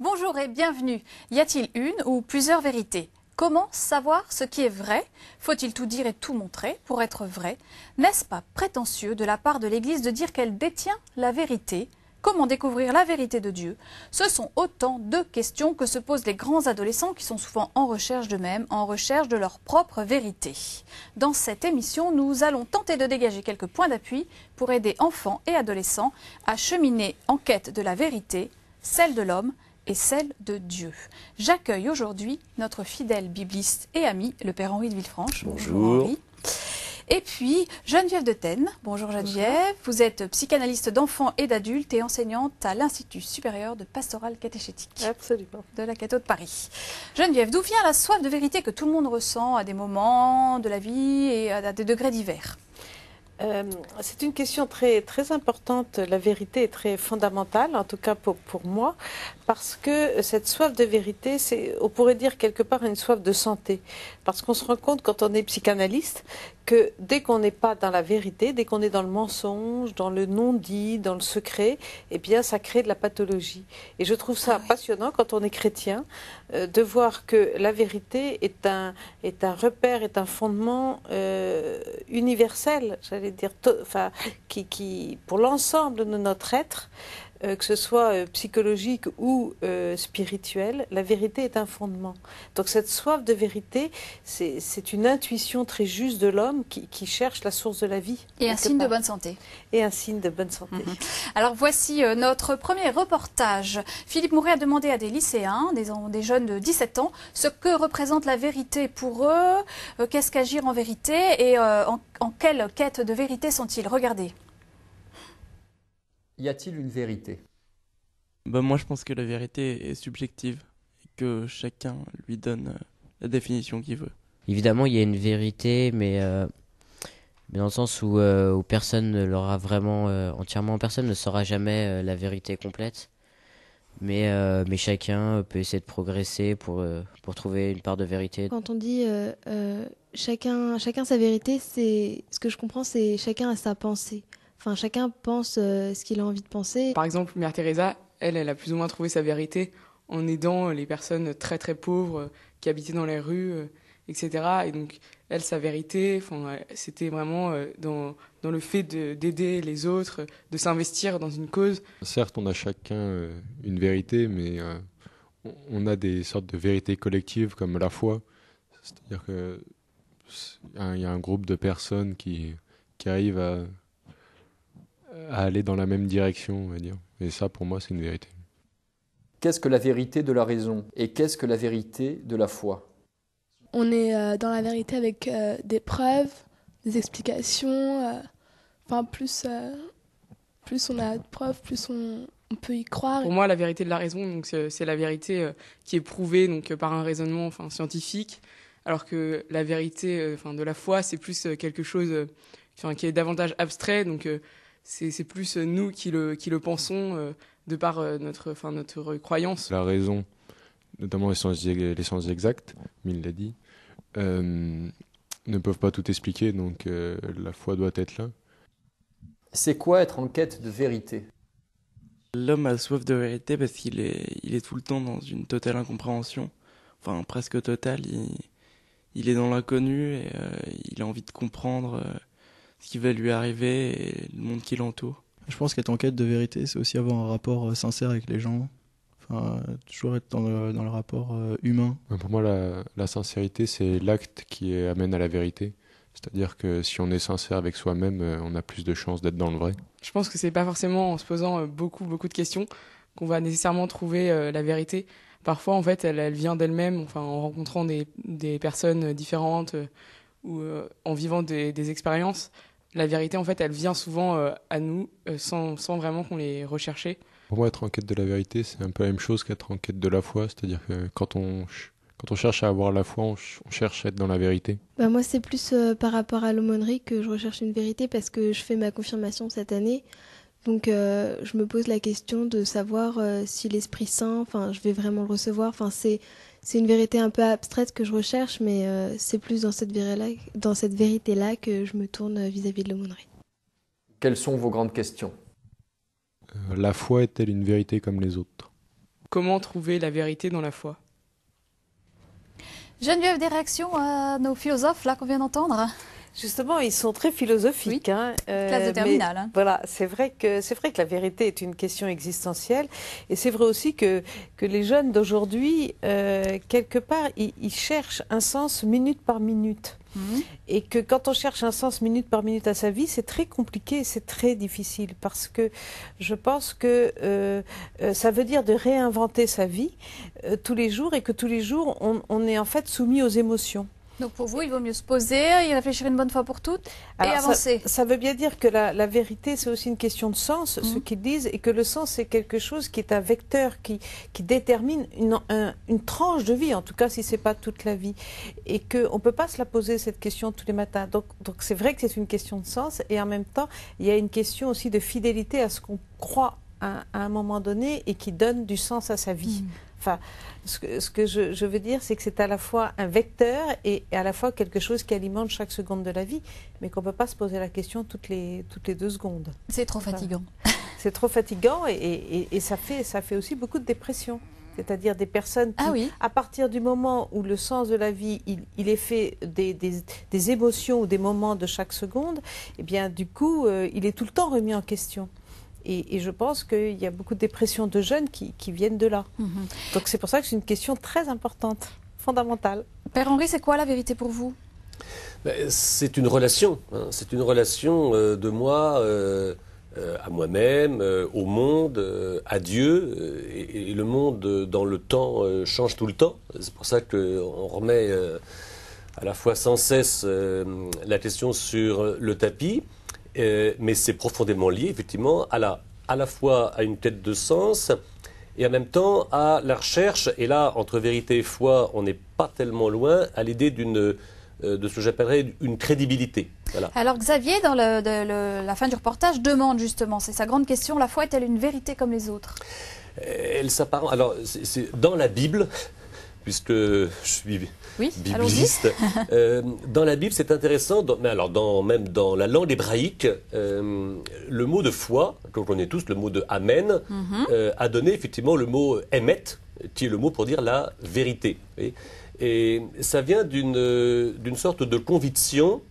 Bonjour et bienvenue. Y a-t-il une ou plusieurs vérités? Comment savoir ce qui est vrai? Faut-il tout dire et tout montrer pour être vrai? N'est-ce pas prétentieux de la part de l'Église de dire qu'elle détient la vérité? Comment découvrir la vérité de Dieu? Ce sont autant de questions que se posent les grands adolescents qui sont souvent en recherche d'eux-mêmes, en recherche de leur propre vérité. Dans cette émission, nous allons tenter de dégager quelques points d'appui pour aider enfants et adolescents à cheminer en quête de la vérité, celle de l'homme et celle de Dieu. J'accueille aujourd'hui notre fidèle bibliste et ami, le Père Henri de Villefranche. Bonjour. Henri. Et puis Geneviève de Tène. Bonjour Geneviève. Bonjour. Vous êtes psychanalyste d'enfants et d'adultes et enseignante à l'Institut supérieur de pastoral catéchétique. Absolument. De la Catho de Paris. Geneviève, d'où vient la soif de vérité que tout le monde ressent à des moments de la vie et à des degrés divers? C'est une question très, très importante. La vérité est très fondamentale, en tout cas pour moi, parce que cette soif de vérité, on pourrait dire quelque part une soif de santé. Parce qu'on se rend compte quand on est psychanalyste que dès qu'on n'est pas dans la vérité, dès qu'on est dans le mensonge, dans le non-dit, dans le secret, eh bien ça crée de la pathologie. Et je trouve ça passionnant quand on est chrétien de voir que la vérité est un repère, est un fondement universel, j'allais dire, qui pour l'ensemble de notre être, que ce soit psychologique ou spirituel, la vérité est un fondement. Donc cette soif de vérité, c'est une intuition très juste de l'homme qui cherche la source de la vie. Et un signe de bonne santé. Et un signe de bonne santé. Alors voici notre premier reportage. Philippe Mouret a demandé à des lycéens, des jeunes de 17 ans, ce que représente la vérité pour eux, qu'est-ce qu'agir en vérité et en quelle quête de vérité sont-ils? Regardez. Y a-t-il une vérité? Moi, je pense que la vérité est subjective et que chacun lui donne la définition qu'il veut. Évidemment, il y a une vérité, mais dans le sens où personne ne l'aura vraiment entièrement, personne ne saura jamais la vérité complète. Mais chacun peut essayer de progresser pour trouver une part de vérité. Quand on dit chacun sa vérité, c'est ce que je comprends, c'est chacun a sa pensée. Enfin, chacun pense ce qu'il a envie de penser. Par exemple, Mère Teresa, elle a plus ou moins trouvé sa vérité en aidant les personnes très très pauvres qui habitaient dans les rues, etc. Et donc, elle, sa vérité, c'était vraiment dans le fait d'aider les autres, de s'investir dans une cause. Certes, on a chacun une vérité, mais on a des sortes de vérités collectives comme la foi. C'est-à-dire qu'il y a un groupe de personnes qui arrivent à aller dans la même direction, on va dire. Et ça, pour moi, c'est une vérité. Qu'est-ce que la vérité de la raison et qu'est-ce que la vérité de la foi? On est dans la vérité avec des preuves, des explications. Plus on a de preuves, plus on peut y croire. Pour moi, la vérité de la raison, donc, c'est la vérité qui est prouvée donc, par un raisonnement scientifique, alors que la vérité de la foi, c'est plus quelque chose qui est davantage abstrait. Donc, c'est plus nous qui le pensons de par notre croyance. La raison, notamment les sciences exactes, Mill l'a dit, ne peuvent pas tout expliquer, donc la foi doit être là. C'est quoi être en quête de vérité? L'homme a soif de vérité parce qu'il est tout le temps dans une totale incompréhension, enfin presque totale. Il est dans l'inconnu et il a envie de comprendre ce qui va lui arriver et le monde qui l'entoure. Je pense qu'être en quête de vérité, c'est aussi avoir un rapport sincère avec les gens. Toujours être dans le rapport humain. Pour moi, la sincérité, c'est l'acte qui amène à la vérité. C'est-à-dire que si on est sincère avec soi-même, on a plus de chances d'être dans le vrai. Je pense que c'est pas forcément en se posant beaucoup de questions qu'on va nécessairement trouver la vérité. Parfois, en fait, elle vient d'elle-même, en rencontrant des personnes différentes ou en vivant des expériences. La vérité, en fait, elle vient souvent à nous sans vraiment qu'on l'ait recherchée. Pour moi, être en quête de la vérité, c'est un peu la même chose qu'être en quête de la foi. C'est-à-dire que quand on cherche à avoir la foi, on cherche à être dans la vérité. Moi, c'est plus par rapport à l'aumônerie que je recherche une vérité parce que je fais ma confirmation cette année. Donc, je me pose la question de savoir si l'Esprit Saint, je vais vraiment le recevoir. C'est une vérité un peu abstraite que je recherche, mais c'est plus dans cette vérité-là que je me tourne vis-à-vis de l'aumônerie. Quelles sont vos grandes questions? La foi est-elle une vérité comme les autres? Comment trouver la vérité dans la foi? Geneviève, des réactions à nos philosophes là qu'on vient d'entendre? Justement, ils sont très philosophiques. Oui. Hein, Classe de terminale. Hein. Voilà, c'est vrai que la vérité est une question existentielle, et c'est vrai aussi que les jeunes d'aujourd'hui, quelque part, ils cherchent un sens minute par minute. Et que quand on cherche un sens minute par minute à sa vie, c'est très compliqué, c'est très difficile, parce que je pense que ça veut dire de réinventer sa vie tous les jours, et que tous les jours, on est en fait soumis aux émotions. Donc pour vous, il vaut mieux se poser, y réfléchir une bonne fois pour toutes et avancer. Ça veut bien dire que la vérité, c'est aussi une question de sens, ce qu'ils disent, et que le sens, c'est quelque chose qui est un vecteur qui détermine une tranche de vie, en tout cas si ce n'est pas toute la vie. Et qu'on ne peut pas se la poser, cette question, tous les matins. Donc c'est vrai que c'est une question de sens, et en même temps, il y a une question aussi de fidélité à ce qu'on croit à un moment donné et qui donne du sens à sa vie. Enfin, ce que je veux dire, c'est que c'est à la fois un vecteur et à la fois quelque chose qui alimente chaque seconde de la vie, mais qu'on ne peut pas se poser la question toutes les 2 secondes. C'est trop fatigant. C'est trop fatigant, et ça fait aussi beaucoup de dépression. C'est-à-dire des personnes qui, à partir du moment où le sens de la vie, il est fait des émotions ou des moments de chaque seconde, eh bien, du coup, il est tout le temps remis en question. Et je pense qu'il y a beaucoup de dépressions de jeunes qui viennent de là. Donc c'est pour ça que c'est une question très importante, fondamentale. Père Henri, c'est quoi la vérité pour vous? C'est une relation. Hein. C'est une relation de moi à moi-même, au monde, à Dieu. Et le monde, dans le temps, change tout le temps. C'est pour ça qu'on remet à la fois sans cesse la question sur le tapis. Mais c'est profondément lié, effectivement, à la fois à une quête de sens et en même temps à la recherche. Et là, entre vérité et foi, on n'est pas tellement loin, à l'idée de ce que j'appellerais une crédibilité. Voilà. Alors Xavier, dans la fin du reportage, demande justement, c'est sa grande question, la foi est-elle une vérité comme les autres? Elle s'apparente. Alors, c'est dans la Bible, puisque je suis bibliste. Dans la Bible, c'est intéressant, même dans la langue hébraïque, le mot de foi, qu'on connaît tous, le mot de Amen, a donné effectivement le mot Emet, qui est le mot pour dire la vérité. Et ça vient d'une sorte de conviction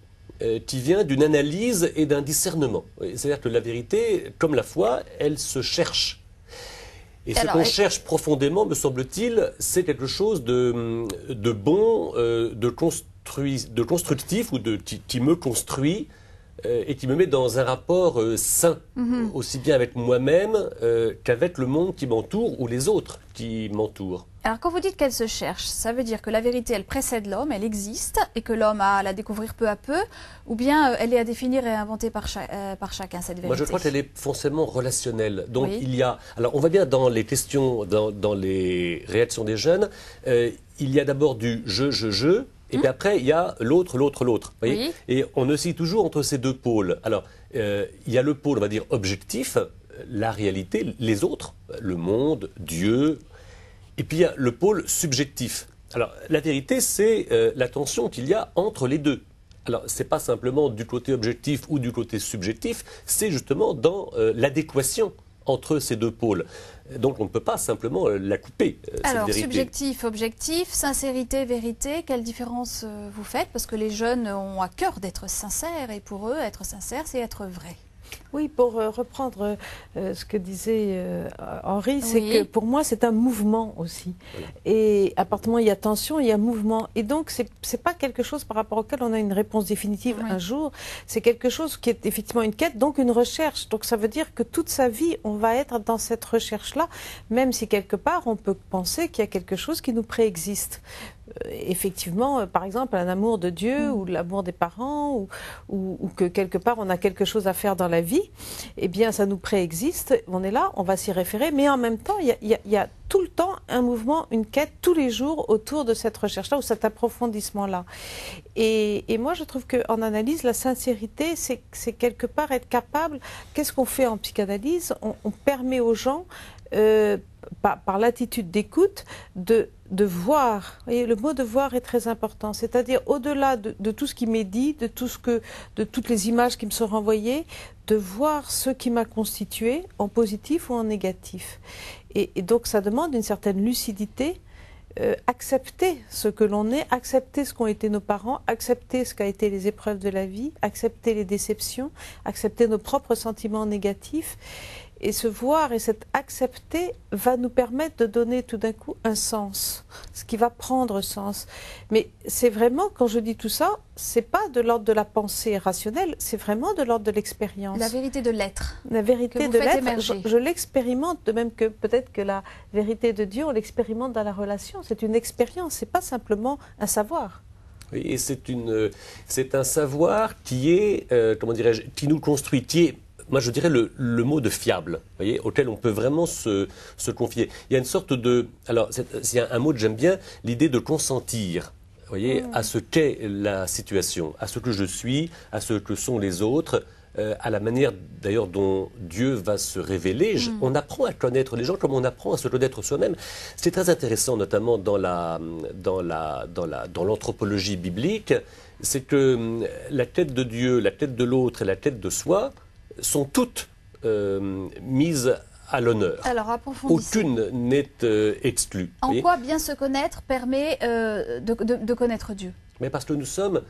qui vient d'une analyse et d'un discernement. C'est-à-dire que la vérité, comme la foi, elle se cherche. Et ce qu'on cherche profondément, me semble-t-il, c'est quelque chose de bon, de constructif, ou qui me construit et qui me met dans un rapport sain, aussi bien avec moi-même qu'avec le monde qui m'entoure ou les autres qui m'entourent. Alors quand vous dites qu'elle se cherche, ça veut dire que la vérité, elle précède l'homme, elle existe, et que l'homme a à la découvrir peu à peu, ou bien elle est à définir et à inventer par chacun, cette vérité? Moi je crois qu'elle est forcément relationnelle. Donc il y a... Alors on va bien dans les questions, dans les réactions des jeunes, il y a d'abord du je, et puis après il y a l'autre. Oui. Et on oscille toujours entre ces deux pôles. Alors il y a le pôle, on va dire, objectif, la réalité, les autres, le monde, Dieu... Et puis il y a le pôle subjectif. Alors la vérité, c'est la tension qu'il y a entre les deux. Alors ce n'est pas simplement du côté objectif ou du côté subjectif, c'est justement dans l'adéquation entre ces deux pôles. Donc on ne peut pas simplement la couper, cette vérité. Alors subjectif, objectif, sincérité, vérité, quelle différence vous faites? Parce que les jeunes ont à cœur d'être sincères, et pour eux, être sincère, c'est être vrai. Oui, pour reprendre ce que disait Henri, c'est que pour moi, c'est un mouvement aussi. Voilà. Et à partir du moment où il y a tension, il y a mouvement. Et donc, c'est pas quelque chose par rapport auquel on a une réponse définitive un jour. C'est quelque chose qui est effectivement une quête, donc une recherche. Donc, ça veut dire que toute sa vie, on va être dans cette recherche-là, même si quelque part, on peut penser qu'il y a quelque chose qui nous préexiste. Effectivement, par exemple, un amour de Dieu ou l'amour des parents ou que quelque part on a quelque chose à faire dans la vie, eh bien ça nous préexiste, on est là, on va s'y référer, mais en même temps, il y a tout le temps un mouvement, une quête tous les jours autour de cette recherche-là ou cet approfondissement-là. Et moi, je trouve qu'en analyse, la sincérité, c'est quelque part être capable, qu'est-ce qu'on fait en psychanalyse? On permet aux gens, par l'attitude d'écoute, de voir. Et le mot de voir est très important. C'est-à-dire au-delà de tout ce qui m'est dit, de toutes les images qui me sont renvoyées, de voir ce qui m'a constitué en positif ou en négatif. Et donc ça demande une certaine lucidité, accepter ce que l'on est, accepter ce qu'ont été nos parents, accepter ce qu'a été les épreuves de la vie, accepter les déceptions, accepter nos propres sentiments négatifs. Et se voir et s'être accepté va nous permettre de donner tout d'un coup un sens, ce qui va prendre sens. Mais c'est vraiment, quand je dis tout ça, c'est pas de l'ordre de la pensée rationnelle, c'est vraiment de l'ordre de l'expérience. La vérité de l'être. La vérité de l'être, je l'expérimente, de même que peut-être que la vérité de Dieu, on l'expérimente dans la relation. C'est une expérience, c'est pas simplement un savoir. Oui, et c'est un savoir qui est, comment dirais-je, qui nous construit, qui est, moi je dirais le mot de fiable, voyez, auquel on peut vraiment se confier. Il y a une sorte de... Alors, c'est un mot que j'aime bien, l'idée de consentir, voyez, à ce qu'est la situation, à ce que je suis, à ce que sont les autres, à la manière d'ailleurs dont Dieu va se révéler. On apprend à connaître les gens comme on apprend à se connaître soi-même. C'est très intéressant, notamment dans l'anthropologie biblique, c'est que la tête de Dieu, la tête de l'autre et la tête de soi sont toutes mises à l'honneur. Alors, approfondissons. Aucune n'est exclue. En quoi bien se connaître permet de connaître Dieu? Mais parce que nous sommes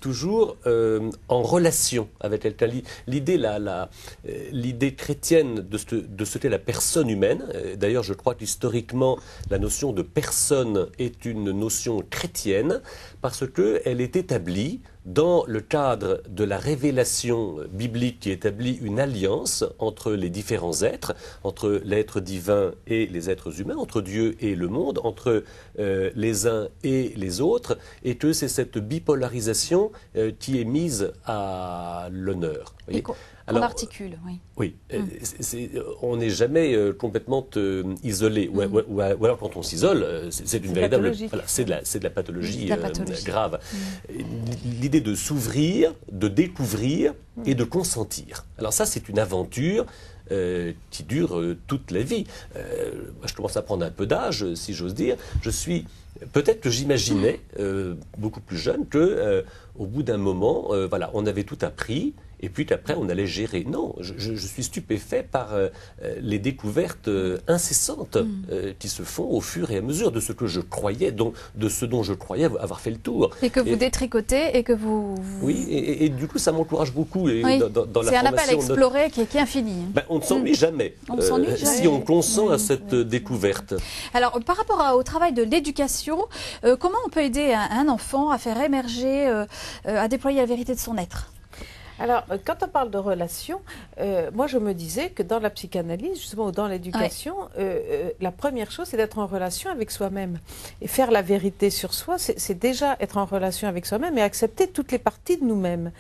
toujours en relation avec quelqu'un. L'idée chrétienne de ce qu'est la personne humaine, d'ailleurs je crois qu'historiquement la notion de personne est une notion chrétienne parce qu'elle est établie dans le cadre de la révélation biblique qui établit une alliance entre les différents êtres, entre l'être divin et les êtres humains, entre Dieu et le monde, entre les uns et les autres, et que c'est cette bipolarisation qui est mise à l'honneur. On articule, oui. Oui, on n'est jamais complètement isolé, ou alors quand on s'isole, c'est une véritable... Voilà, c'est de la pathologie grave. L'idée de s'ouvrir, de découvrir et de consentir. Alors ça, c'est une aventure qui dure toute la vie. Je commence à prendre un peu d'âge, si j'ose dire. Peut-être que j'imaginais, beaucoup plus jeune, qu'au bout d'un moment, voilà, on avait tout appris, et puis qu'après on allait gérer. Non, je suis stupéfait par les découvertes incessantes qui se font au fur et à mesure de ce que je croyais, de ce dont je croyais avoir fait le tour. Et que vous détricotez et que vous... Oui, et du coup ça m'encourage beaucoup. Oui, c'est un appel à explorer qui est infini. Ben, on ne s'ennuie jamais, si on consent à cette découverte. Alors par rapport au travail de l'éducation, comment on peut aider un enfant à faire émerger, à déployer la vérité de son être ? Alors, quand on parle de relation, moi je me disais que dans la psychanalyse, justement, ou dans l'éducation, la première chose, c'est d'être en relation avec soi-même. Et faire la vérité sur soi, c'est déjà être en relation avec soi-même et accepter toutes les parties de nous-mêmes.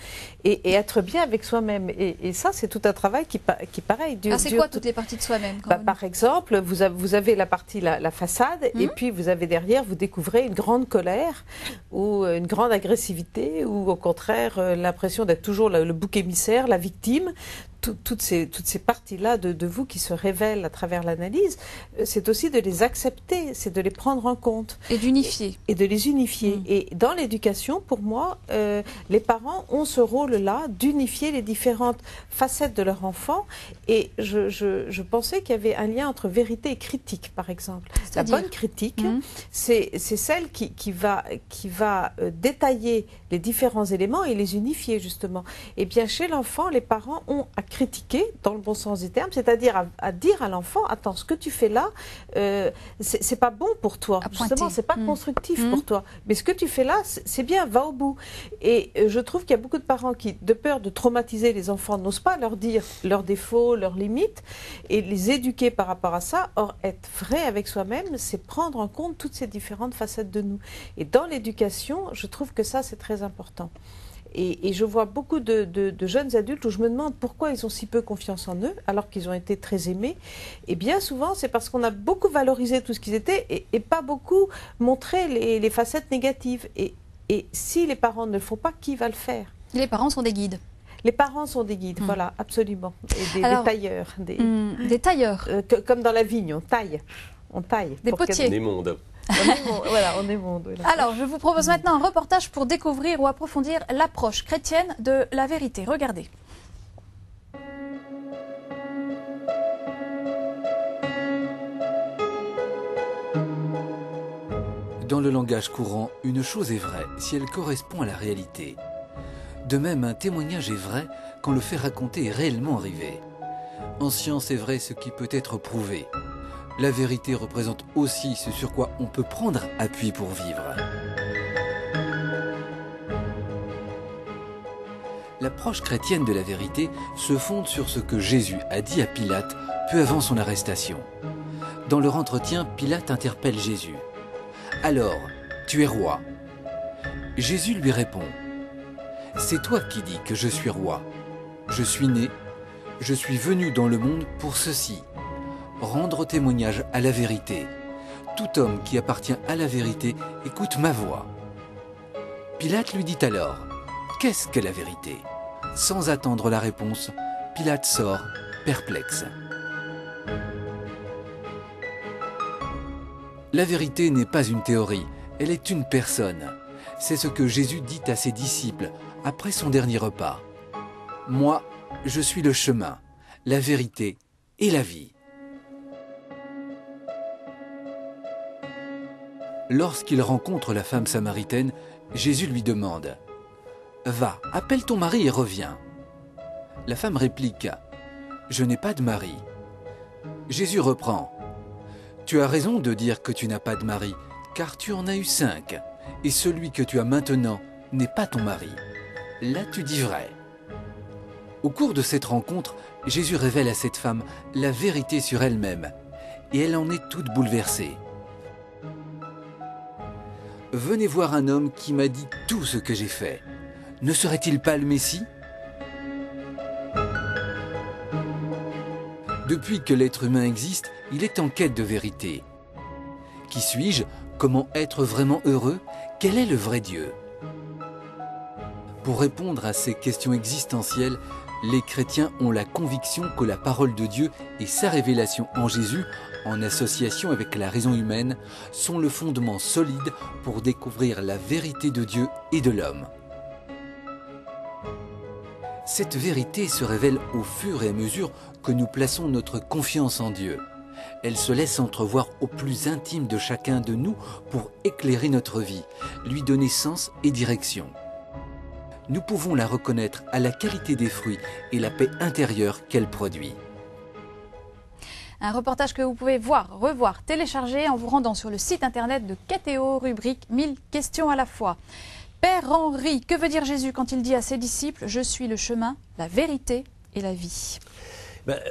Et être bien avec soi-même. Et ça, c'est tout un travail qui pareil. C'est quoi toutes les parties de soi-même Par exemple, vous avez la partie, la façade, et puis vous avez derrière, vous découvrez une grande colère, ou une grande agressivité, ou au contraire, l'impression d'être toujours le bouc émissaire, la victime. Toutes ces parties-là de vous qui se révèlent à travers l'analyse, c'est aussi de les accepter, c'est de les prendre en compte. Et d'unifier. Et de les unifier. Et dans l'éducation, pour moi, les parents ont ce rôle-là d'unifier les différentes facettes de leur enfant. Et je pensais qu'il y avait un lien entre vérité et critique, par exemple. La bonne critique, c'est celle qui va détailler les différents éléments et les unifier, justement. Et bien, chez l'enfant, les parents ont à critiquer, dans le bon sens du terme, c'est-à-dire à dire à l'enfant, attends, ce que tu fais là, c'est pas bon pour toi, justement, c'est pas constructif pour toi, mais ce que tu fais là, c'est bien, va au bout. Et je trouve qu'il y a beaucoup de parents qui, de peur de traumatiser les enfants, n'osent pas leur dire leurs défauts, leurs limites, et les éduquer par rapport à ça. Or, être vrai avec soi-même, c'est prendre en compte toutes ces différentes facettes de nous. Et dans l'éducation, je trouve que ça, c'est très important. Et je vois beaucoup de jeunes adultes où je me demande pourquoi ils ont si peu confiance en eux, alors qu'ils ont été très aimés. Et bien souvent, c'est parce qu'on a beaucoup valorisé tout ce qu'ils étaient et pas beaucoup montré les facettes négatives. Et si les parents ne le font pas, qui va le faire? Les parents sont des guides. Les parents sont des guides, voilà, absolument. Et des tailleurs. Des tailleurs. Comme dans la vigne, on taille. Des potiers. On est monde. On est monde. Voilà. Alors, je vous propose maintenant un reportage pour découvrir ou approfondir l'approche chrétienne de la vérité. Regardez. Dans le langage courant, une chose est vraie si elle correspond à la réalité. De même, un témoignage est vrai quand le fait raconté est réellement arrivé. En science est vrai ce qui peut être prouvé. La vérité représente aussi ce sur quoi on peut prendre appui pour vivre. L'approche chrétienne de la vérité se fonde sur ce que Jésus a dit à Pilate peu avant son arrestation. Dans leur entretien, Pilate interpelle Jésus. « Alors, tu es roi ?» Jésus lui répond. « C'est toi qui dis que je suis roi. Je suis né, je suis venu dans le monde pour ceci, rendre témoignage à la vérité. Tout homme qui appartient à la vérité écoute ma voix. » Pilate lui dit alors, « Qu'est-ce que la vérité ?» Sans attendre la réponse, Pilate sort, perplexe. La vérité n'est pas une théorie, elle est une personne. C'est ce que Jésus dit à ses disciples après son dernier repas. « Moi, je suis le chemin, la vérité et la vie. » Lorsqu'il rencontre la femme samaritaine, Jésus lui demande « Va, appelle ton mari et reviens. » La femme réplique « Je n'ai pas de mari. » Jésus reprend « Tu as raison de dire que tu n'as pas de mari, car tu en as eu 5, et celui que tu as maintenant n'est pas ton mari. Là tu dis vrai. » Au cours de cette rencontre, Jésus révèle à cette femme la vérité sur elle-même, et elle en est toute bouleversée. « Venez voir un homme qui m'a dit tout ce que j'ai fait. Ne serait-il pas le Messie ? » Depuis que l'être humain existe, il est en quête de vérité. Qui suis-je ? Comment être vraiment heureux ? Quel est le vrai Dieu ? Pour répondre à ces questions existentielles, les chrétiens ont la conviction que la parole de Dieu et sa révélation en Jésus, en association avec la raison humaine, sont le fondement solide pour découvrir la vérité de Dieu et de l'homme. Cette vérité se révèle au fur et à mesure que nous plaçons notre confiance en Dieu. Elle se laisse entrevoir au plus intime de chacun de nous pour éclairer notre vie, lui donner sens et direction. Nous pouvons la reconnaître à la qualité des fruits et la paix intérieure qu'elle produit. Un reportage que vous pouvez voir, revoir, télécharger en vous rendant sur le site internet de Keteo, rubrique 1000 questions à la fois. Père Henri, que veut dire Jésus quand il dit à ses disciples « Je suis le chemin, la vérité et la vie » ?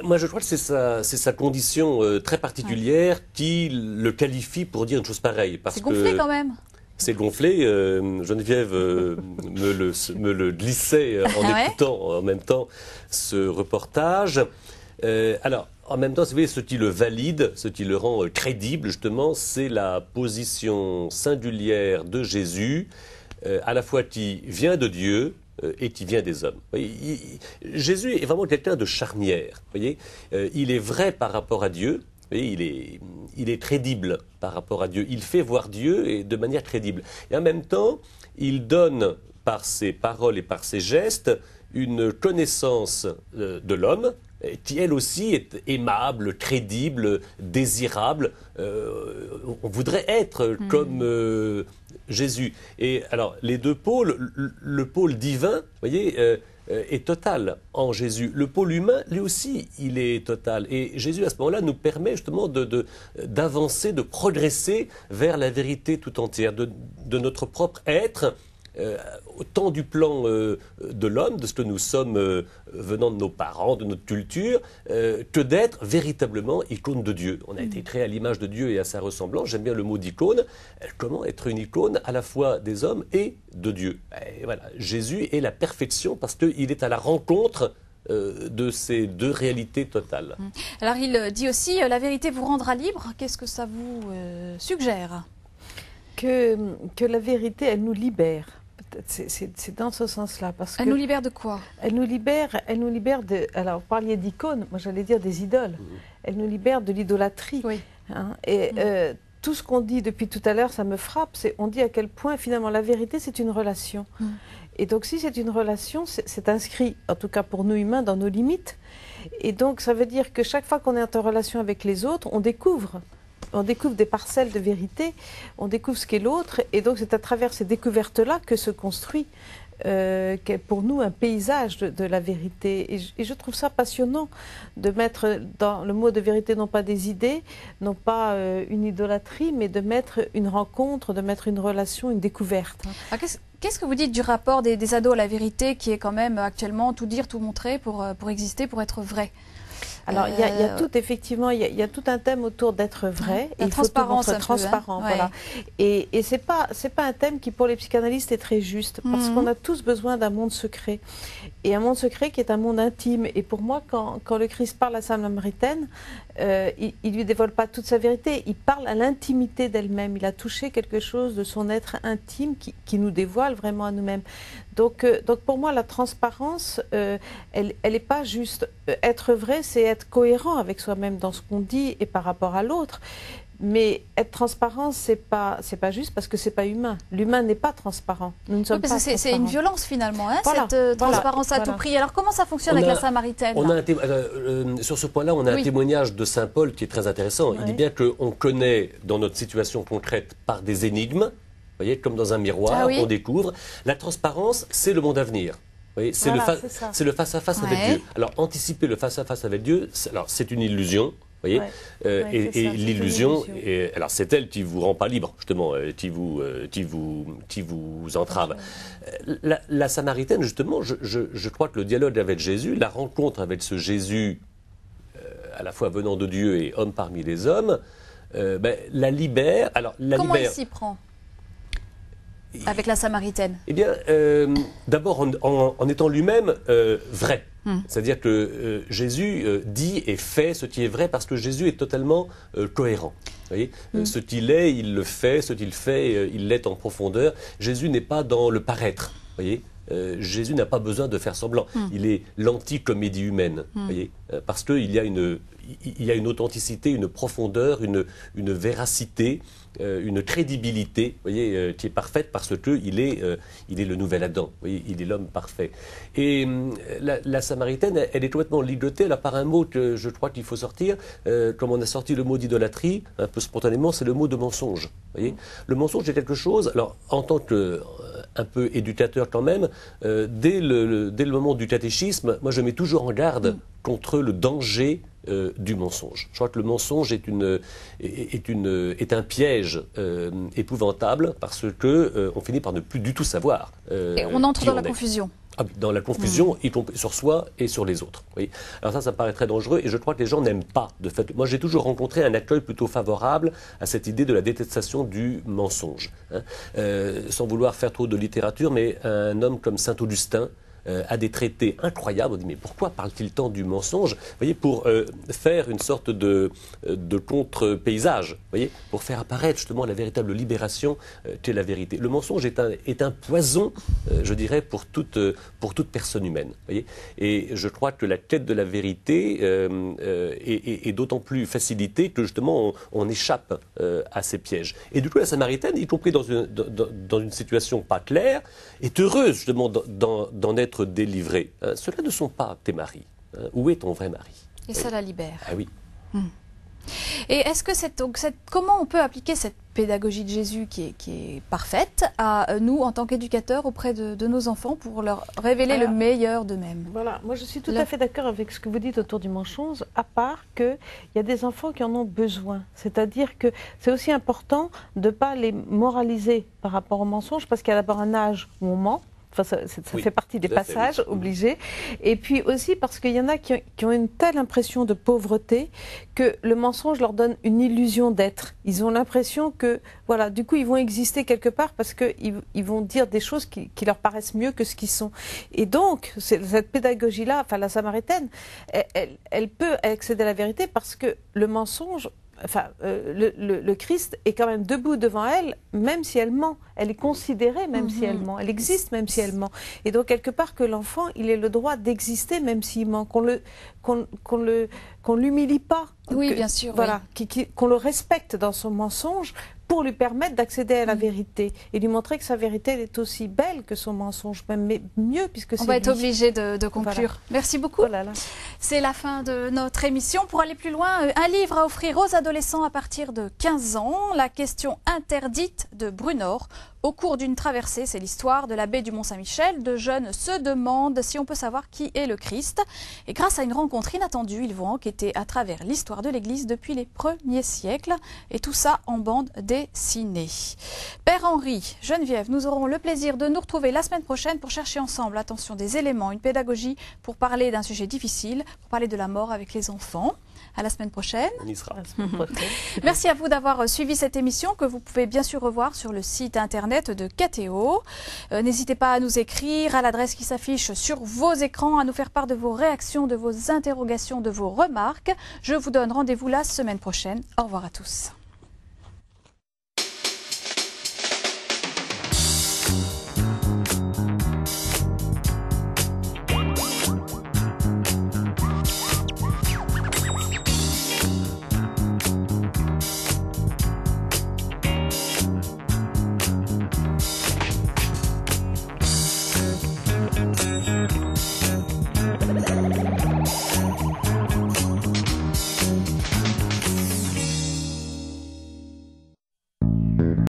Moi, je crois que c'est sa condition très particulière qui le qualifie pour dire une chose pareille. C'est gonflé quand même. C'est gonflé. Geneviève me le glissait en écoutant en même temps ce reportage. Alors, en même temps, vous voyez, ce qui le valide, ce qui le rend crédible, justement, c'est la position singulière de Jésus, à la fois qui vient de Dieu et qui vient des hommes. Jésus est vraiment quelqu'un de charnière. Voyez, il est vrai par rapport à Dieu. Voyez, il est crédible par rapport à Dieu. Il fait voir Dieu et de manière crédible. Et en même temps, il donne par ses paroles et par ses gestes une connaissance de l'homme qui, elle aussi, est aimable, crédible, désirable. On voudrait être comme Jésus. Et alors, les deux pôles, le pôle divin, voyez, est total en Jésus. Le pôle humain, lui aussi, il est total. Et Jésus, à ce moment-là, nous permet justement d'avancer, de progresser vers la vérité tout entière, de notre propre être, autant du plan de l'homme, de ce que nous sommes venant de nos parents, de notre culture, que d'être véritablement icône de Dieu. On a été créé à l'image de Dieu et à sa ressemblance. J'aime bien le mot d'icône. Comment être une icône à la fois des hommes et de Dieu ? Et voilà, Jésus est la perfection parce qu'il est à la rencontre de ces deux réalités totales. Alors il dit aussi, la vérité vous rendra libre. Qu'est-ce que ça vous suggère ? Que la vérité, elle nous libère. C'est dans ce sens-là. Elle nous libère de quoi ? Elle nous libère de... Alors, vous parliez d'icônes, moi j'allais dire des idoles. Elle nous libère de l'idolâtrie. Oui. Hein, et tout ce qu'on dit depuis tout à l'heure, ça me frappe, on dit à quel point finalement la vérité, c'est une relation. Et donc si c'est une relation, c'est inscrit, en tout cas pour nous humains, dans nos limites. Et donc ça veut dire que chaque fois qu'on est en relation avec les autres, on découvre on découvre des parcelles de vérité, on découvre ce qu'est l'autre, et donc c'est à travers ces découvertes-là que se construit pour nous un paysage de la vérité. Et je trouve ça passionnant de mettre dans le mot de vérité non pas des idées, non pas une idolâtrie, mais de mettre une rencontre, de mettre une relation, une découverte. Alors, qu'est-ce que vous dites du rapport des ados à la vérité qui est quand même actuellement tout dire, tout montrer pour exister, pour être vrai? Alors, il y a tout, effectivement, il y a tout un thème autour d'être vrai. La transparence, il faut tout montrer transparent, voilà. Et c'est pas un thème qui, pour les psychanalystes, est très juste, parce qu'on a tous besoin d'un monde secret. Et un monde secret qui est un monde intime. Et pour moi, quand le Christ parle à sa Samaritaine, il lui dévoile pas toute sa vérité, il parle à l'intimité d'elle-même. Il a touché quelque chose de son être intime qui nous dévoile vraiment à nous-mêmes. Donc pour moi, la transparence, elle n'est pas juste. Être vrai, c'est être cohérent avec soi-même dans ce qu'on dit et par rapport à l'autre. Mais être transparent, c'est pas juste parce que c'est pas humain. L'humain n'est pas transparent. Nous ne sommes pas transparents. C'est une violence finalement, hein, cette transparence à tout prix. Alors comment ça fonctionne avec la Samaritaine? Sur ce point-là, on a un témoignage de saint Paul qui est très intéressant. Il dit bien qu'on connaît dans notre situation concrète par des énigmes. Vous voyez, comme dans un miroir, on découvre. La transparence, c'est le monde à venir. C'est le face-à-face avec Dieu. Alors, anticiper le face-à-face avec Dieu, c'est une illusion. Voyez, et l'illusion, alors c'est elle qui vous rend pas libre, justement, qui vous entrave. La Samaritaine, justement, je crois que le dialogue avec Jésus, la rencontre avec ce Jésus, à la fois venant de Dieu et homme parmi les hommes, la libère. Alors, comment il s'y prend avec la Samaritaine? Eh bien, d'abord en étant lui-même vrai. C'est-à-dire que Jésus dit et fait ce qui est vrai parce que Jésus est totalement cohérent. Vous voyez, ce qu'il est, il le fait, ce qu'il fait, il l'est en profondeur. Jésus n'est pas dans le paraître. Vous voyez, Jésus n'a pas besoin de faire semblant. Il est l'anti-comédie humaine. Voyez, parce qu'il y a une authenticité, une profondeur, une véracité, une crédibilité, voyez, qui est parfaite parce qu'il est le nouvel Adam, voyez, il est l'homme parfait. Et la Samaritaine, elle est complètement ligotée, elle a par un mot que je crois qu'il faut sortir, comme on a sorti le mot d'idolâtrie, un peu spontanément, c'est le mot de mensonge. Voyez. Le mensonge est quelque chose, alors en tant que un peu éducateur quand même, dès le moment du catéchisme, moi je mets toujours en garde contre le danger du mensonge. Je crois que le mensonge est un piège épouvantable parce que on finit par ne plus du tout savoir. Et on entre dans la confusion. Dans la confusion, y compris sur soi et sur les autres. Oui. Alors ça me paraît très dangereux et je crois que les gens n'aiment pas. De fait, moi, j'ai toujours rencontré un accueil plutôt favorable à cette idée de la détestation du mensonge. Sans vouloir faire trop de littérature, mais un homme comme saint Augustin a des traités incroyables. On dit mais pourquoi parle-t-il tant du mensonge? Vous voyez, pour faire une sorte de contre-paysage, voyez, pour faire apparaître justement la véritable libération qu'est la vérité. Le mensonge est un poison, je dirais, pour toute personne humaine. Voyez, et je crois que la quête de la vérité est d'autant plus facilitée que justement on échappe à ces pièges. Et du coup, la Samaritaine, y compris dans une situation pas claire, est heureuse justement d'en être délivrée. Ceux-là ne sont pas tes maris. Où est ton vrai mari? Et ça la libère. Ah oui. Et est-ce que comment on peut appliquer cette pédagogie de Jésus qui est parfaite à nous en tant qu'éducateurs auprès de nos enfants pour leur révéler le meilleur d'eux-mêmes? Voilà, moi je suis tout à fait d'accord avec ce que vous dites autour du mensonge, à part qu'il y a des enfants qui en ont besoin. C'est-à-dire que c'est aussi important de ne pas les moraliser par rapport au mensonge parce qu'il y a d'abord un âge où on ment. Enfin, ça fait partie des passages obligés. Et puis aussi parce qu'il y en a qui ont une telle impression de pauvreté que le mensonge leur donne une illusion d'être. Ils ont l'impression que, voilà, du coup, ils vont exister quelque part parce qu'ils vont dire des choses qui leur paraissent mieux que ce qu'ils sont. Et donc, cette pédagogie-là, enfin, la Samaritaine, elle peut accéder à la vérité parce que le mensonge... Enfin, le Christ est quand même debout devant elle, même si elle ment. Elle est considérée, même si elle ment. Elle existe, même si elle ment. Et donc, quelque part, que l'enfant, il ait le droit d'exister, même s'il ment. Qu'on l'humilie pas. Oui, bien sûr. Voilà, qu'on le respecte dans son mensonge, pour lui permettre d'accéder à la vérité et lui montrer que sa vérité elle est aussi belle que son mensonge, même mais mieux puisque c'est On va être lui. obligé de conclure. Voilà. Merci beaucoup. Oh là là. C'est la fin de notre émission. Pour aller plus loin, un livre à offrir aux adolescents à partir de 15 ans, La question interdite de Brunor. Au cours d'une traversée, c'est l'histoire de la baie du Mont-Saint-Michel. De jeunes se demandent si on peut savoir qui est le Christ. Et grâce à une rencontre inattendue, ils vont enquêter à travers l'histoire de l'Église depuis les premiers siècles. Et tout ça en bande dessinée. Père Henri, Geneviève, nous aurons le plaisir de nous retrouver la semaine prochaine pour chercher ensemble, attention, des éléments, une pédagogie pour parler d'un sujet difficile, pour parler de la mort avec les enfants. À la semaine prochaine. On y sera. Merci à vous d'avoir suivi cette émission que vous pouvez bien sûr revoir sur le site internet de KTO. N'hésitez pas à nous écrire à l'adresse qui s'affiche sur vos écrans, à nous faire part de vos réactions, de vos interrogations, de vos remarques. Je vous donne rendez-vous la semaine prochaine. Au revoir à tous.